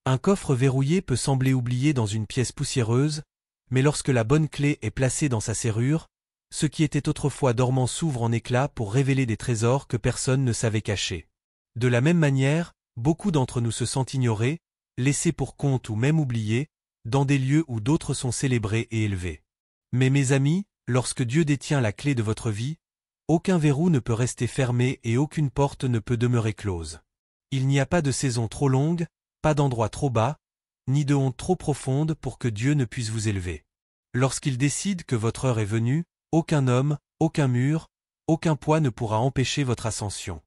Un coffre verrouillé peut sembler oublié dans une pièce poussiéreuse, mais lorsque la bonne clé est placée dans sa serrure, ce qui était autrefois dormant s'ouvre en éclats pour révéler des trésors que personne ne savait cacher. De la même manière, beaucoup d'entre nous se sentent ignorés, laissés pour compte ou même oubliés, dans des lieux où d'autres sont célébrés et élevés. Mais mes amis, lorsque Dieu détient la clé de votre vie, aucun verrou ne peut rester fermé et aucune porte ne peut demeurer close. Il n'y a pas de saison trop longue, pas d'endroit trop bas, ni de honte trop profonde pour que Dieu ne puisse vous élever. Lorsqu'il décide que votre heure est venue, aucun homme, aucun mur, aucun poids ne pourra empêcher votre ascension.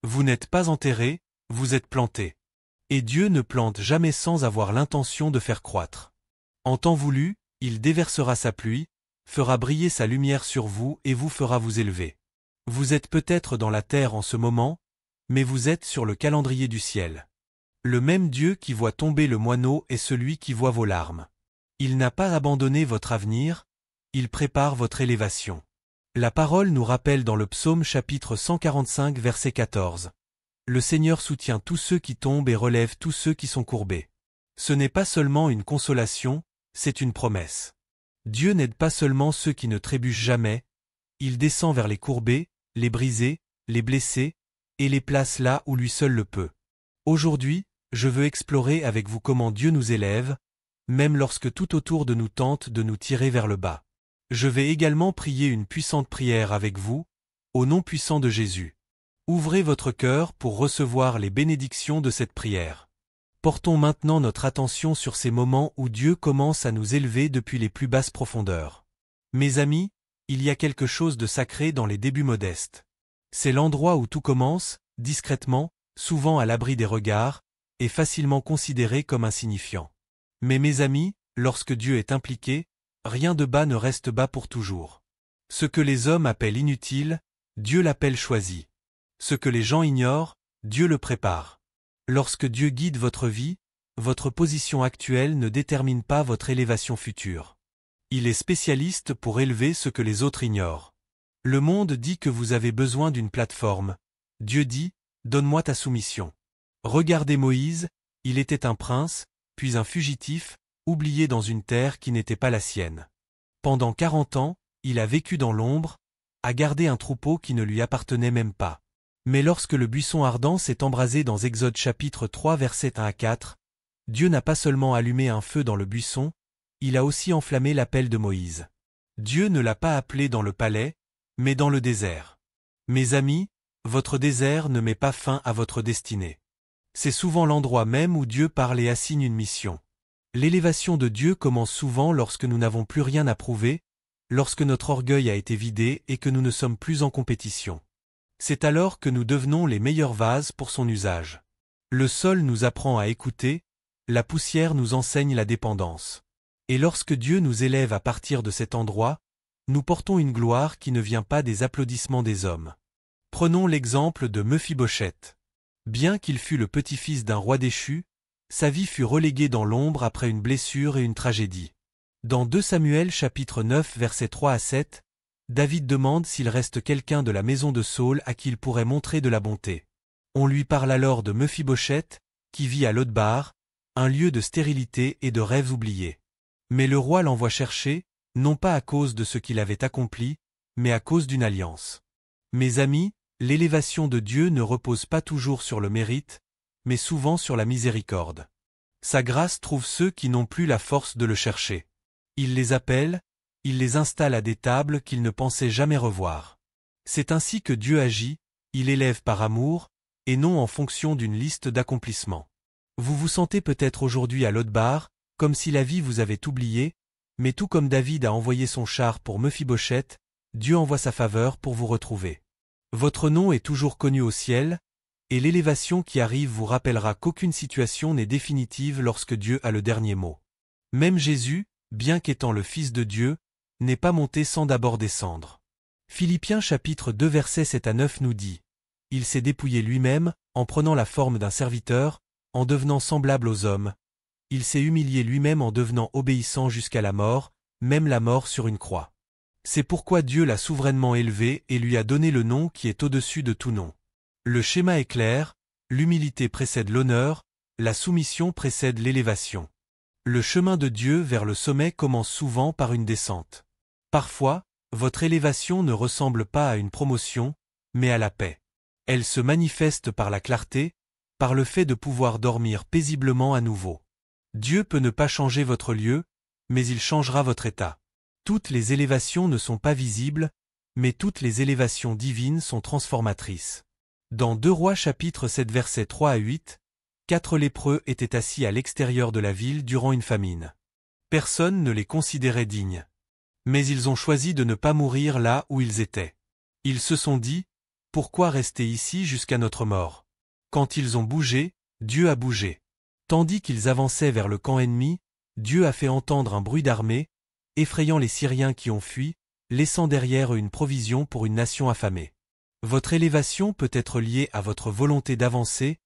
Vous n'êtes pas enterré, vous êtes planté. Et Dieu ne plante jamais sans avoir l'intention de faire croître. En temps voulu, il déversera sa pluie, fera briller sa lumière sur vous et vous fera vous élever. Vous êtes peut-être dans la terre en ce moment, mais vous êtes sur le calendrier du ciel. Le même Dieu qui voit tomber le moineau est celui qui voit vos larmes. Il n'a pas abandonné votre avenir, il prépare votre élévation. La parole nous rappelle dans le psaume chapitre 145 verset 14. Le Seigneur soutient tous ceux qui tombent et relève tous ceux qui sont courbés. Ce n'est pas seulement une consolation, c'est une promesse. Dieu n'aide pas seulement ceux qui ne trébuchent jamais, il descend vers les courbés, les brisés, les blessés, et les place là où lui seul le peut. Aujourd'hui, je veux explorer avec vous comment Dieu nous élève, même lorsque tout autour de nous tente de nous tirer vers le bas. Je vais également prier une puissante prière avec vous, au nom puissant de Jésus. Ouvrez votre cœur pour recevoir les bénédictions de cette prière. Portons maintenant notre attention sur ces moments où Dieu commence à nous élever depuis les plus basses profondeurs. Mes amis, il y a quelque chose de sacré dans les débuts modestes. C'est l'endroit où tout commence, discrètement, souvent à l'abri des regards, et facilement considéré comme insignifiant. Mais mes amis, lorsque Dieu est impliqué, rien de bas ne reste bas pour toujours. Ce que les hommes appellent inutile, Dieu l'appelle choisi. Ce que les gens ignorent, Dieu le prépare. Lorsque Dieu guide votre vie, votre position actuelle ne détermine pas votre élévation future. Il est spécialiste pour élever ce que les autres ignorent. Le monde dit que vous avez besoin d'une plateforme. Dieu dit, donne-moi ta soumission. Regardez Moïse, il était un prince, puis un fugitif, oublié dans une terre qui n'était pas la sienne. Pendant 40 ans, il a vécu dans l'ombre, a gardé un troupeau qui ne lui appartenait même pas. Mais lorsque le buisson ardent s'est embrasé dans Exode chapitre 3 versets 1 à 4, Dieu n'a pas seulement allumé un feu dans le buisson, il a aussi enflammé l'appel de Moïse. Dieu ne l'a pas appelé dans le palais, mais dans le désert. Mes amis, votre désert ne met pas fin à votre destinée. C'est souvent l'endroit même où Dieu parle et assigne une mission. L'élévation de Dieu commence souvent lorsque nous n'avons plus rien à prouver, lorsque notre orgueil a été vidé et que nous ne sommes plus en compétition. C'est alors que nous devenons les meilleurs vases pour son usage. Le sol nous apprend à écouter, la poussière nous enseigne la dépendance. Et lorsque Dieu nous élève à partir de cet endroit, nous portons une gloire qui ne vient pas des applaudissements des hommes. Prenons l'exemple de Mephibosheth. Bien qu'il fût le petit-fils d'un roi déchu, sa vie fut reléguée dans l'ombre après une blessure et une tragédie. Dans 2 Samuel chapitre 9 versets 3 à 7, David demande s'il reste quelqu'un de la maison de Saül à qui il pourrait montrer de la bonté. On lui parle alors de Mephibosheth, qui vit à Lodbar, un lieu de stérilité et de rêves oubliés. Mais le roi l'envoie chercher, non pas à cause de ce qu'il avait accompli, mais à cause d'une alliance. Mes amis, l'élévation de Dieu ne repose pas toujours sur le mérite, mais souvent sur la miséricorde. Sa grâce trouve ceux qui n'ont plus la force de le chercher. Il les appelle, il les installe à des tables qu'ils ne pensaient jamais revoir. C'est ainsi que Dieu agit, il élève par amour, et non en fonction d'une liste d'accomplissements. Vous vous sentez peut-être aujourd'hui à Lodbar, comme si la vie vous avait oublié, mais tout comme David a envoyé son char pour Mephibosheth, Dieu envoie sa faveur pour vous retrouver. Votre nom est toujours connu au ciel, et l'élévation qui arrive vous rappellera qu'aucune situation n'est définitive lorsque Dieu a le dernier mot. Même Jésus, bien qu'étant le Fils de Dieu, n'est pas monté sans d'abord descendre. Philippiens chapitre 2 versets 7 à 9 nous dit « Il s'est dépouillé lui-même, en prenant la forme d'un serviteur, en devenant semblable aux hommes. Il s'est humilié lui-même en devenant obéissant jusqu'à la mort, même la mort sur une croix. C'est pourquoi Dieu l'a souverainement élevé et lui a donné le nom qui est au-dessus de tout nom. Le schéma est clair, l'humilité précède l'honneur, la soumission précède l'élévation. Le chemin de Dieu vers le sommet commence souvent par une descente. Parfois, votre élévation ne ressemble pas à une promotion, mais à la paix. Elle se manifeste par la clarté, par le fait de pouvoir dormir paisiblement à nouveau. Dieu peut ne pas changer votre lieu, mais il changera votre état. Toutes les élévations ne sont pas visibles, mais toutes les élévations divines sont transformatrices. Dans 2 Rois chapitre 7 versets 3 à 8, 4 lépreux étaient assis à l'extérieur de la ville durant une famine. Personne ne les considérait dignes. Mais ils ont choisi de ne pas mourir là où ils étaient. Ils se sont dit, « Pourquoi rester ici jusqu'à notre mort ?» Quand ils ont bougé, Dieu a bougé. Tandis qu'ils avançaient vers le camp ennemi, Dieu a fait entendre un bruit d'armée, effrayant les Syriens qui ont fui, laissant derrière eux une provision pour une nation affamée. Votre élévation peut être liée à votre volonté d'avancer,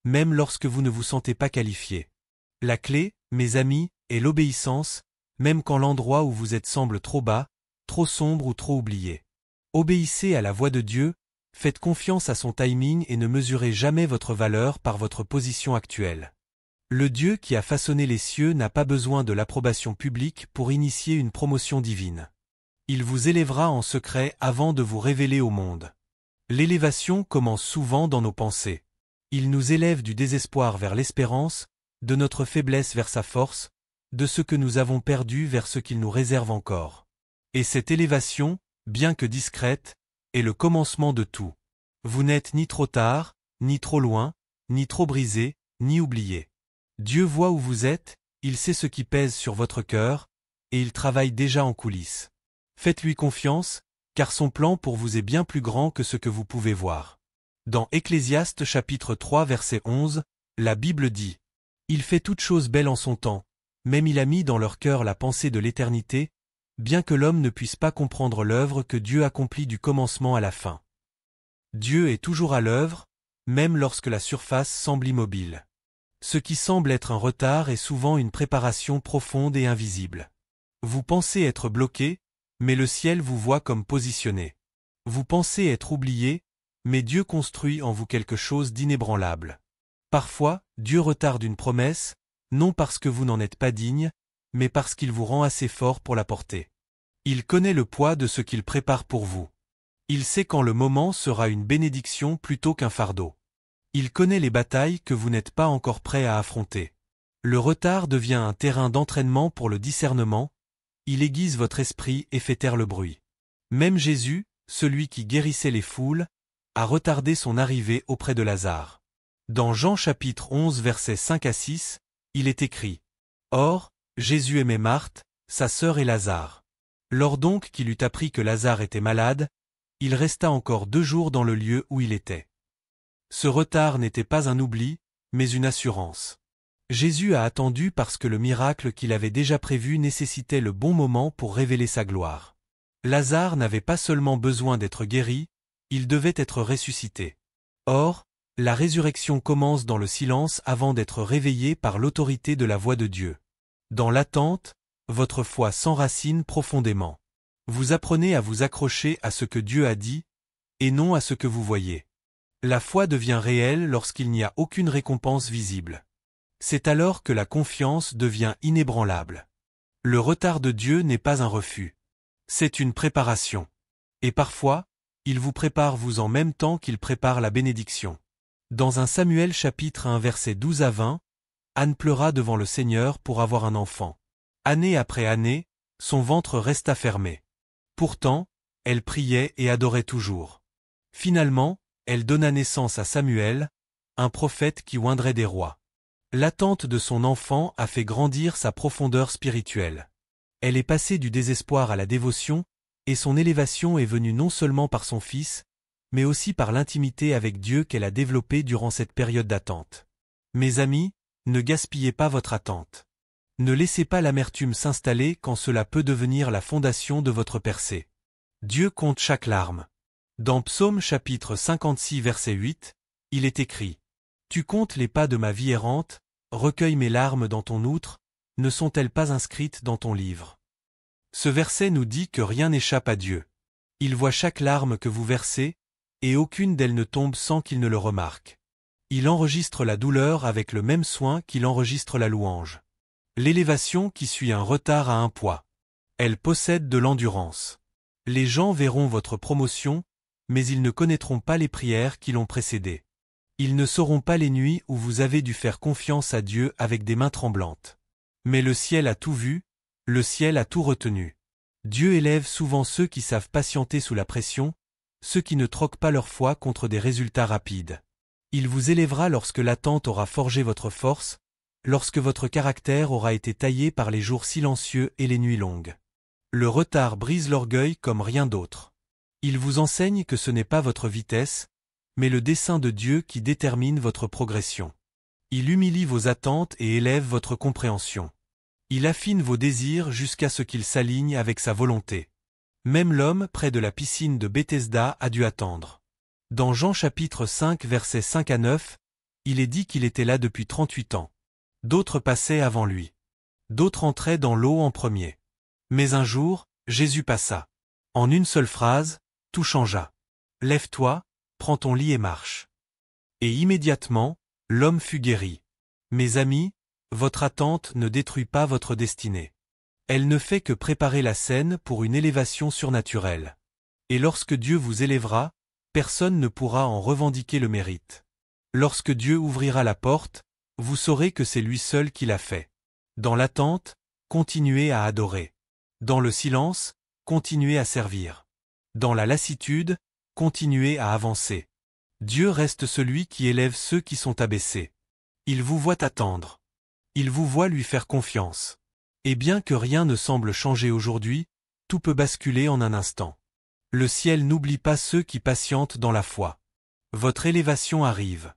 même lorsque vous ne vous sentez pas qualifié. La clé, mes amis, est l'obéissance, même quand l'endroit où vous êtes semble trop bas, trop sombre ou trop oublié. Obéissez à la voix de Dieu, faites confiance à son timing et ne mesurez jamais votre valeur par votre position actuelle. Le Dieu qui a façonné les cieux n'a pas besoin de l'approbation publique pour initier une promotion divine. Il vous élèvera en secret avant de vous révéler au monde. L'élévation commence souvent dans nos pensées. Il nous élève du désespoir vers l'espérance, de notre faiblesse vers sa force, de ce que nous avons perdu vers ce qu'il nous réserve encore. Et cette élévation, bien que discrète, est le commencement de tout. Vous n'êtes ni trop tard, ni trop loin, ni trop brisé, ni oublié. Dieu voit où vous êtes, il sait ce qui pèse sur votre cœur, et il travaille déjà en coulisses. Faites-lui confiance, car son plan pour vous est bien plus grand que ce que vous pouvez voir. Dans Ecclésiaste chapitre 3 verset 11, la Bible dit « Il fait toutes choses belles en son temps, même il a mis dans leur cœur la pensée de l'éternité, bien que l'homme ne puisse pas comprendre l'œuvre que Dieu accomplit du commencement à la fin. » Dieu est toujours à l'œuvre, même lorsque la surface semble immobile. Ce qui semble être un retard est souvent une préparation profonde et invisible. Vous pensez être bloqué, mais le ciel vous voit comme positionné. Vous pensez être oublié, mais Dieu construit en vous quelque chose d'inébranlable. Parfois, Dieu retarde une promesse, non parce que vous n'en êtes pas digne, mais parce qu'il vous rend assez fort pour la porter. Il connaît le poids de ce qu'il prépare pour vous. Il sait quand le moment sera une bénédiction plutôt qu'un fardeau. Il connaît les batailles que vous n'êtes pas encore prêt à affronter. Le retard devient un terrain d'entraînement pour le discernement, il aiguise votre esprit et fait taire le bruit. Même Jésus, celui qui guérissait les foules, a retardé son arrivée auprès de Lazare. Dans Jean chapitre 11 versets 5 à 6, il est écrit « Or, Jésus aimait Marthe, sa sœur et Lazare. Lors donc qu'il eut appris que Lazare était malade, il resta encore 2 jours dans le lieu où il était. » Ce retard n'était pas un oubli, mais une assurance. Jésus a attendu parce que le miracle qu'il avait déjà prévu nécessitait le bon moment pour révéler sa gloire. Lazare n'avait pas seulement besoin d'être guéri, il devait être ressuscité. Or, la résurrection commence dans le silence avant d'être réveillée par l'autorité de la voix de Dieu. Dans l'attente, votre foi s'enracine profondément. Vous apprenez à vous accrocher à ce que Dieu a dit, et non à ce que vous voyez. La foi devient réelle lorsqu'il n'y a aucune récompense visible. C'est alors que la confiance devient inébranlable. Le retard de Dieu n'est pas un refus. C'est une préparation. Et parfois, il vous prépare vous en même temps qu'il prépare la bénédiction. Dans 1 Samuel chapitre 1 versets 12 à 20, Anne pleura devant le Seigneur pour avoir un enfant. Année après année, son ventre resta fermé. Pourtant, elle priait et adorait toujours. Finalement, elle donna naissance à Samuel, un prophète qui oindrait des rois. L'attente de son enfant a fait grandir sa profondeur spirituelle. Elle est passée du désespoir à la dévotion, et son élévation est venue non seulement par son fils, mais aussi par l'intimité avec Dieu qu'elle a développée durant cette période d'attente. Mes amis, ne gaspillez pas votre attente. Ne laissez pas l'amertume s'installer quand cela peut devenir la fondation de votre percée. Dieu compte chaque larme. Dans Psaume chapitre 56 verset 8, il est écrit « Tu comptes les pas de ma vie errante, recueille mes larmes dans ton outre, ne sont-elles pas inscrites dans ton livre ?» Ce verset nous dit que rien n'échappe à Dieu. Il voit chaque larme que vous versez, et aucune d'elles ne tombe sans qu'il ne le remarque. Il enregistre la douleur avec le même soin qu'il enregistre la louange. L'élévation qui suit un retard a un poids. Elle possède de l'endurance. Les gens verront votre promotion, mais ils ne connaîtront pas les prières qui l'ont précédée. Ils ne sauront pas les nuits où vous avez dû faire confiance à Dieu avec des mains tremblantes. Mais le ciel a tout vu, le ciel a tout retenu. Dieu élève souvent ceux qui savent patienter sous la pression, ceux qui ne troquent pas leur foi contre des résultats rapides. Il vous élèvera lorsque l'attente aura forgé votre force, lorsque votre caractère aura été taillé par les jours silencieux et les nuits longues. Le retard brise l'orgueil comme rien d'autre. Il vous enseigne que ce n'est pas votre vitesse, mais le dessein de Dieu qui détermine votre progression. Il humilie vos attentes et élève votre compréhension. Il affine vos désirs jusqu'à ce qu'ils s'alignent avec sa volonté. Même l'homme près de la piscine de Bethesda a dû attendre. Dans Jean chapitre 5 versets 5 à 9, il est dit qu'il était là depuis 38 ans. D'autres passaient avant lui. D'autres entraient dans l'eau en premier. Mais un jour, Jésus passa. En une seule phrase, tout changea. « Lève-toi, prends ton lit et marche. » Et immédiatement, l'homme fut guéri. Mes amis, votre attente ne détruit pas votre destinée. Elle ne fait que préparer la scène pour une élévation surnaturelle. Et lorsque Dieu vous élèvera, personne ne pourra en revendiquer le mérite. Lorsque Dieu ouvrira la porte, vous saurez que c'est lui seul qui l'a fait. Dans l'attente, continuez à adorer. Dans le silence, continuez à servir. Dans la lassitude, continuez à avancer. Dieu reste celui qui élève ceux qui sont abaissés. Il vous voit attendre. Il vous voit lui faire confiance. Et bien que rien ne semble changer aujourd'hui, tout peut basculer en un instant. Le ciel n'oublie pas ceux qui patientent dans la foi. Votre élévation arrive.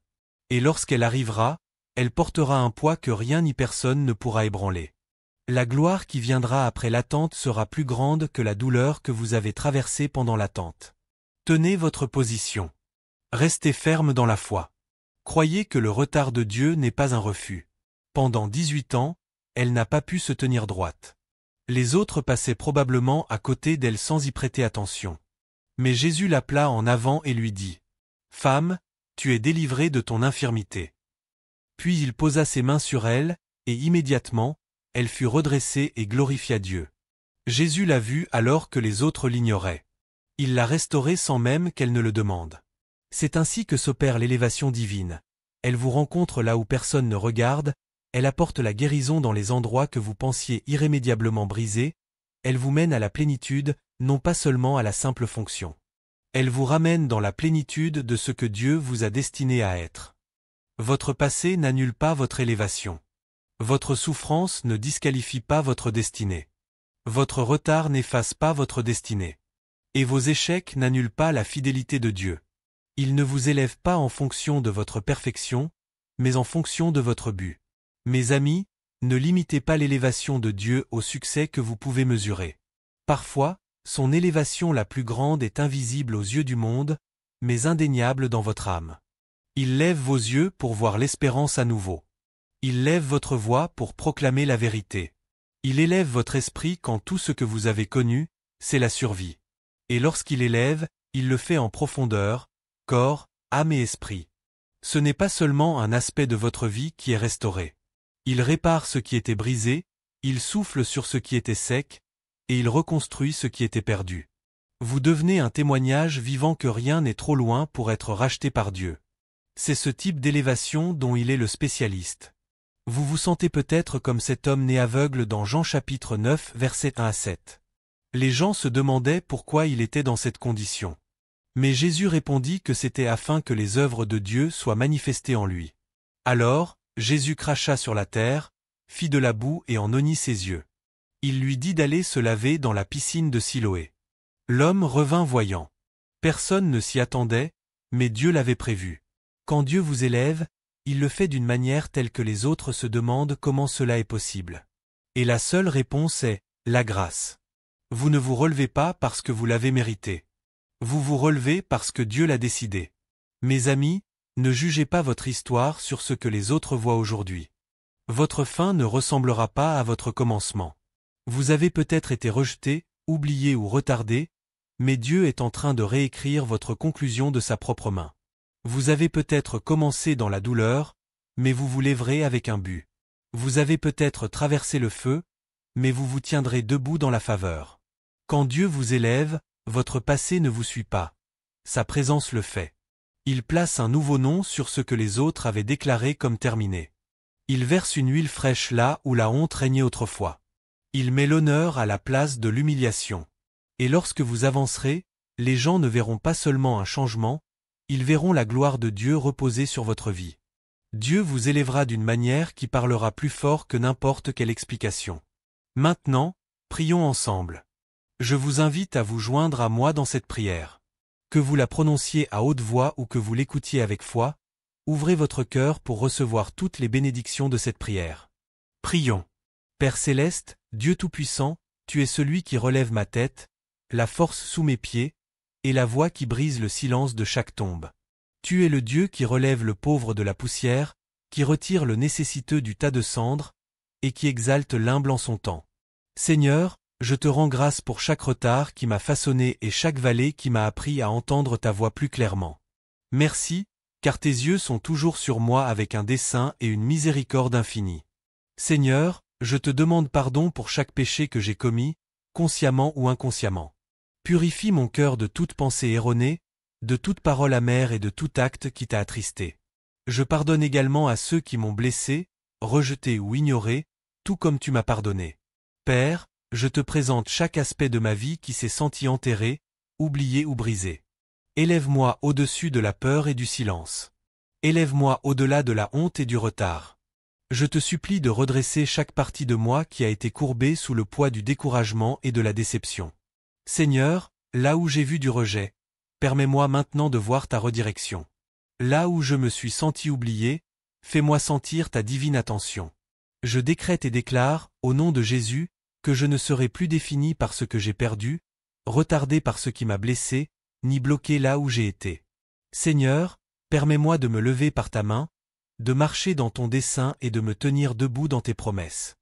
Et lorsqu'elle arrivera, elle portera un poids que rien ni personne ne pourra ébranler. La gloire qui viendra après l'attente sera plus grande que la douleur que vous avez traversée pendant l'attente. Tenez votre position. Restez ferme dans la foi. Croyez que le retard de Dieu n'est pas un refus. Pendant 18 ans, elle n'a pas pu se tenir droite. Les autres passaient probablement à côté d'elle sans y prêter attention. Mais Jésus l'appela en avant et lui dit : « Femme, tu es délivrée de ton infirmité. » Puis il posa ses mains sur elle, et immédiatement, elle fut redressée et glorifia Dieu. Jésus l'a vue alors que les autres l'ignoraient. Il l'a restaurée sans même qu'elle ne le demande. C'est ainsi que s'opère l'élévation divine. Elle vous rencontre là où personne ne regarde, elle apporte la guérison dans les endroits que vous pensiez irrémédiablement brisés, elle vous mène à la plénitude, non pas seulement à la simple fonction. Elle vous ramène dans la plénitude de ce que Dieu vous a destiné à être. Votre passé n'annule pas votre élévation. Votre souffrance ne disqualifie pas votre destinée. Votre retard n'efface pas votre destinée. Et vos échecs n'annulent pas la fidélité de Dieu. Il ne vous élève pas en fonction de votre perfection, mais en fonction de votre but. Mes amis, ne limitez pas l'élévation de Dieu au succès que vous pouvez mesurer. Parfois, son élévation la plus grande est invisible aux yeux du monde, mais indéniable dans votre âme. Il lève vos yeux pour voir l'espérance à nouveau. Il lève votre voix pour proclamer la vérité. Il élève votre esprit quand tout ce que vous avez connu, c'est la survie. Et lorsqu'il élève, il le fait en profondeur, corps, âme et esprit. Ce n'est pas seulement un aspect de votre vie qui est restauré. Il répare ce qui était brisé, il souffle sur ce qui était sec, et il reconstruit ce qui était perdu. Vous devenez un témoignage vivant que rien n'est trop loin pour être racheté par Dieu. C'est ce type d'élévation dont il est le spécialiste. Vous vous sentez peut-être comme cet homme né aveugle dans Jean chapitre 9 versets 1 à 7. Les gens se demandaient pourquoi il était dans cette condition. Mais Jésus répondit que c'était afin que les œuvres de Dieu soient manifestées en lui. Alors, Jésus cracha sur la terre, fit de la boue et en oignit ses yeux. Il lui dit d'aller se laver dans la piscine de Siloé. L'homme revint voyant. Personne ne s'y attendait, mais Dieu l'avait prévu. Quand Dieu vous élève, il le fait d'une manière telle que les autres se demandent comment cela est possible. Et la seule réponse est « la grâce ». Vous ne vous relevez pas parce que vous l'avez mérité. Vous vous relevez parce que Dieu l'a décidé. Mes amis, ne jugez pas votre histoire sur ce que les autres voient aujourd'hui. Votre fin ne ressemblera pas à votre commencement. Vous avez peut-être été rejeté, oublié ou retardé, mais Dieu est en train de réécrire votre conclusion de sa propre main. Vous avez peut-être commencé dans la douleur, mais vous vous lèverez avec un but. Vous avez peut-être traversé le feu, mais vous vous tiendrez debout dans la faveur. Quand Dieu vous élève, votre passé ne vous suit pas. Sa présence le fait. Il place un nouveau nom sur ce que les autres avaient déclaré comme terminé. Il verse une huile fraîche là où la honte régnait autrefois. Il met l'honneur à la place de l'humiliation. Et lorsque vous avancerez, les gens ne verront pas seulement un changement, ils verront la gloire de Dieu reposer sur votre vie. Dieu vous élèvera d'une manière qui parlera plus fort que n'importe quelle explication. Maintenant, prions ensemble. Je vous invite à vous joindre à moi dans cette prière. Que vous la prononciez à haute voix ou que vous l'écoutiez avec foi, ouvrez votre cœur pour recevoir toutes les bénédictions de cette prière. Prions. Père céleste, Dieu Tout-Puissant, tu es celui qui relève ma tête, la force sous mes pieds, et la voix qui brise le silence de chaque tombe. Tu es le Dieu qui relève le pauvre de la poussière, qui retire le nécessiteux du tas de cendres, et qui exalte l'humble en son temps. Seigneur, je te rends grâce pour chaque retard qui m'a façonné et chaque vallée qui m'a appris à entendre ta voix plus clairement. Merci, car tes yeux sont toujours sur moi avec un dessein et une miséricorde infinie. Seigneur, je te demande pardon pour chaque péché que j'ai commis, consciemment ou inconsciemment. Purifie mon cœur de toute pensée erronée, de toute parole amère et de tout acte qui t'a attristé. Je pardonne également à ceux qui m'ont blessé, rejeté ou ignoré, tout comme tu m'as pardonné. Père, je te présente chaque aspect de ma vie qui s'est senti enterré, oublié ou brisé. Élève-moi au-dessus de la peur et du silence. Élève-moi au-delà de la honte et du retard. Je te supplie de redresser chaque partie de moi qui a été courbée sous le poids du découragement et de la déception. Seigneur, là où j'ai vu du rejet, permets-moi maintenant de voir ta redirection. Là où je me suis senti oublié, fais-moi sentir ta divine attention. Je décrète et déclare, au nom de Jésus, que je ne serai plus défini par ce que j'ai perdu, retardé par ce qui m'a blessé, ni bloqué là où j'ai été. Seigneur, permets-moi de me lever par ta main, de marcher dans ton dessein et de me tenir debout dans tes promesses.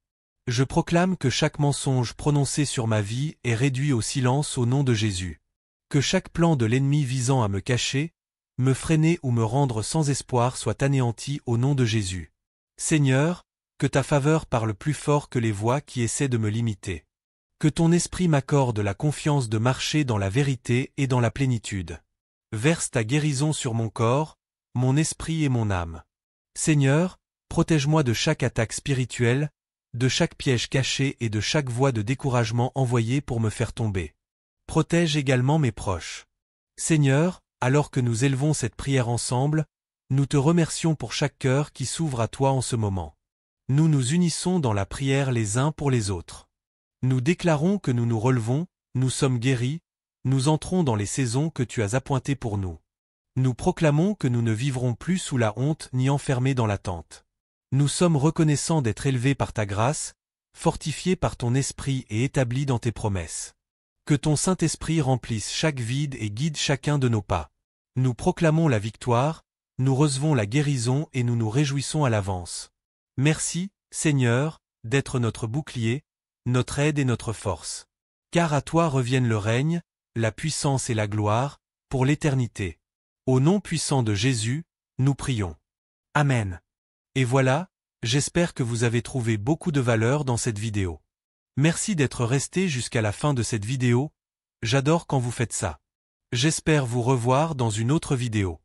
Je proclame que chaque mensonge prononcé sur ma vie est réduit au silence au nom de Jésus. Que chaque plan de l'ennemi visant à me cacher, me freiner ou me rendre sans espoir soit anéanti au nom de Jésus. Seigneur, que ta faveur parle plus fort que les voix qui essaient de me limiter. Que ton esprit m'accorde la confiance de marcher dans la vérité et dans la plénitude. Verse ta guérison sur mon corps, mon esprit et mon âme. Seigneur, protège-moi de chaque attaque spirituelle, de chaque piège caché et de chaque voie de découragement envoyée pour me faire tomber. Protège également mes proches. Seigneur, alors que nous élevons cette prière ensemble, nous te remercions pour chaque cœur qui s'ouvre à toi en ce moment. Nous nous unissons dans la prière les uns pour les autres. Nous déclarons que nous nous relevons, nous sommes guéris, nous entrons dans les saisons que tu as appointées pour nous. Nous proclamons que nous ne vivrons plus sous la honte ni enfermés dans l'attente. Nous sommes reconnaissants d'être élevés par ta grâce, fortifiés par ton esprit et établis dans tes promesses. Que ton Saint-Esprit remplisse chaque vide et guide chacun de nos pas. Nous proclamons la victoire, nous recevons la guérison et nous nous réjouissons à l'avance. Merci, Seigneur, d'être notre bouclier, notre aide et notre force. Car à toi reviennent le règne, la puissance et la gloire, pour l'éternité. Au nom puissant de Jésus, nous prions. Amen. Et voilà, j'espère que vous avez trouvé beaucoup de valeur dans cette vidéo. Merci d'être resté jusqu'à la fin de cette vidéo, j'adore quand vous faites ça. J'espère vous revoir dans une autre vidéo.